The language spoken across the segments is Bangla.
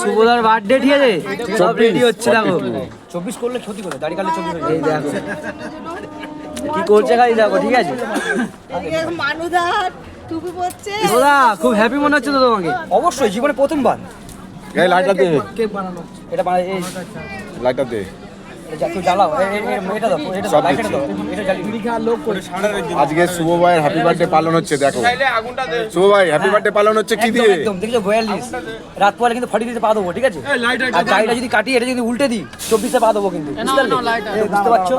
শুভদার বার্থডে ঠিক আছে, সব রেডি হচ্ছে। দেখো 24 করলে ক্ষতি করে, দাড়ি কাটলে 24 হয়ে যায়। দেখো কি করছে খালি, দেখো ঠিক আছে। শুভদা খুব হ্যাপি মনে হচ্ছে তো তোমাকে? অবশ্যই, জীবনে প্রথমবার। এই লাইটটা দে, কেক বানানো, এটা বানাই। এই লাইটটা দে, আজকে শুভ ভাইয়ের হ্যাপি বার্থডে পালন হচ্ছে। দেখো শুভ ভাই হ্যাপি বার্থডে পালন হচ্ছে কি দিয়ে? দেখছো 42 রাত পরে কিন্তু ফাটিয়ে দিতে পা দেবো, ঠিক আছে? আর গাড়িটা যদি কাটি, এটা যদি উল্টে দিই 24-এ পা দেবো কিন্তু, বুঝতে পারছো?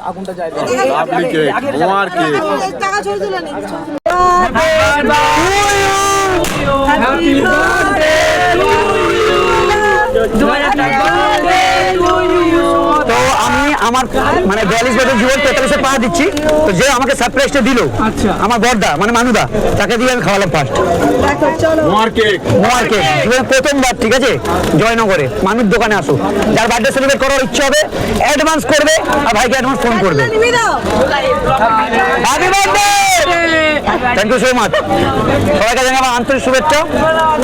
আগুনটা যায় আপনি কে তোমার কে? Happy birthday to you. তো আমি আমার মানে 42 বছর জীবন 43-এ পা দিচ্ছি। তো যে আমাকে সারপ্রাইজটা দিল, আচ্ছা, আমার বড়দা মানে মানুদা, তাকে দিয়ে আমি খাওয়ালাম ফার্স্ট মোয়ার কেক। জীবনে প্রথমবার, ঠিক আছে? জয়নগরে মানুষ দোকানে আসো, যার বার্থডে সেলিব্রেট করার ইচ্ছা হবে অ্যাডভান্স করবে, আর ভাইকে অ্যাডভান্স ফোন করবে। Happy birthday, thank you so much. সবাইকে জানাই আমার আন্তরিক শুভেচ্ছা,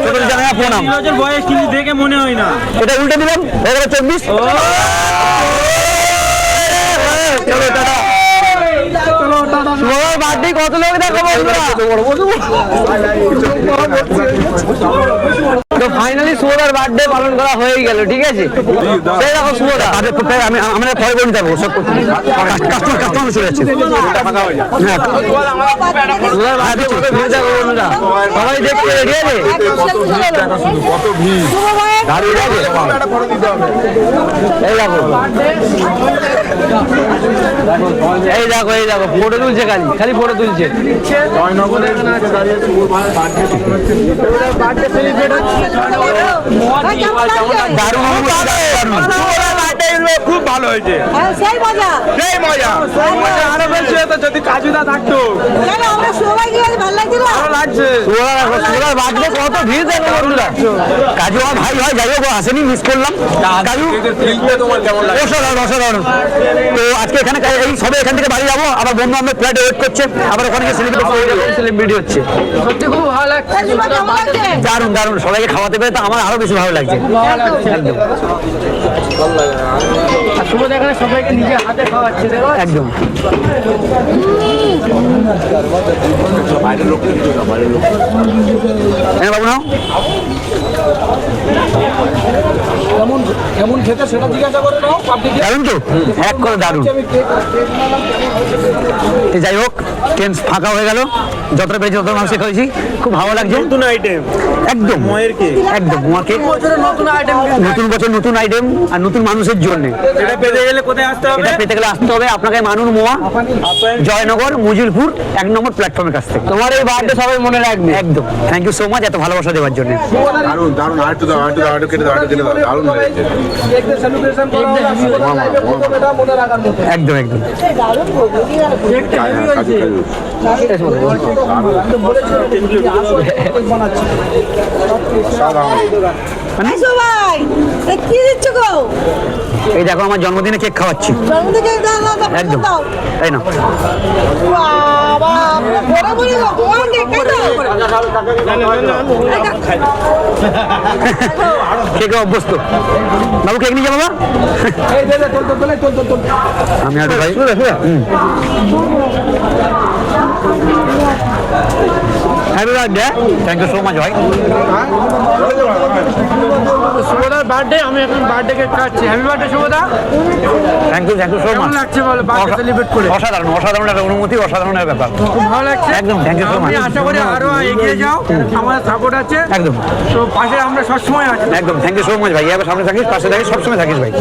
ছোটদের জানাই প্রণাম। বয়স কিন্তু দেখে মনে হয় না। এটা উল্টে দিলাম, হয়ে গেল 24। চলো টাটা। শুভর বার্থডে কত লোক দেখো বন্ধুরা। তো ফাইনালি শুভদার বার্থডে পালন করা হয়ে গেল, ঠিক আছে? সেই দেখো শুভদা, আমরা পরে বলে যাবো, সব কাস্টমার চলে যাচ্ছে। সবাই দেখতে রেডি আছে? কত ভিড়, দাঁড়িয়ে আছে। এই দেখো এই দেখো এই দেখো ফটো তুলছে, খালি ফটো তুলছে। খুব ভালো হয়েছে, সেই মজা আরো বেশি হতো যদি কাজুদা থাকতো। কত ভিড় দেখো বন্ধুরা। কাজু আমার ভাই হয়, যাই হোক আসেনি, মিস করলাম। কাজু তোমার কেমন লাগে? অসাধারণ। তো আজকে এখানে এই সবে এখান থেকে বাড়ি যাবো, আবার বন্ধু আমাদের ফ্ল্যাটে ওয়েট করছে, আবার ওখানে সেলিব্রিটি হচ্ছে। সত্যি খুব ভালো লাগছে, দারুণ। সবাইকে খাওয়াতে পেরে তো আমার আরো বেশি ভালো লাগছে। একদম শুভদা এখানে সবাইকে নিজের হাতে খাওয়াচ্ছে, একদম। বাবু নাও, কেমন খেতে সেটা জিজ্ঞাসা করে নাও। দারুণ তো, এক করে দারুণ। যাই হোক, ট্রেন ফাঁকা হয়ে গেল, যতটা পেয়েছি তত মানুষকে খাইছি, খুব ভালো লাগছে। নতুন আইটেম, একদম একদম মোয়া কেক, নতুন বছর নতুন আইটেম আর নতুন মানুষের জন্য। এটা পেতে গেলে কোথায় আসতে হবে? এটা পেতে গেলে আসতে হবে আপনাকে মানুর মোয়া, জয়নগর, মুজিলপুর 1 নম্বর প্ল্যাটফর্মের কাছ থেকে। তোমার এই বার্থডে সবাই মনে রাখবে। একদম, থ্যাংক ইউ সো মাচ এত ভালোবাসা দেওয়ার জন্য। দারুণ, আরেকটু দাও, কেটে দাও, দারুণ হয়েছে। একদম এই দেখো আমার জন্মদিনে কেক খাওয়াচ্ছি, একদম তাই না? কেকে অভ্যস্ত। বাবু কেক নিয়ে যাবো না? আমি আর ভাই happy birthday, thank you so much ভাই। শুভদার বার্থডে, আমি এখন বার্থডে কেক খাচ্ছি। হ্যাপি বার্থডে শুভদা। Thank you so much. লাগছে বলো বার্থডে সেলিব্রেট করে? অসাধারণ একটা অনুমতি, অসাধারণ ব্যাপার, খুব ভালো লাগছে। একদম, থ্যাংক ইউ সো মাচ। আমি আশা করি আরো এগিয়ে যাও, আমাদের সাপোর্ট আছে একদম। তো পাশে আমরা সবসময় আছি। একদম, থ্যাংক ইউ সো মাচ ভাই। এবার সামনে থাকিস, পাশে থাকিস, সবসময় থাকিস ভাই।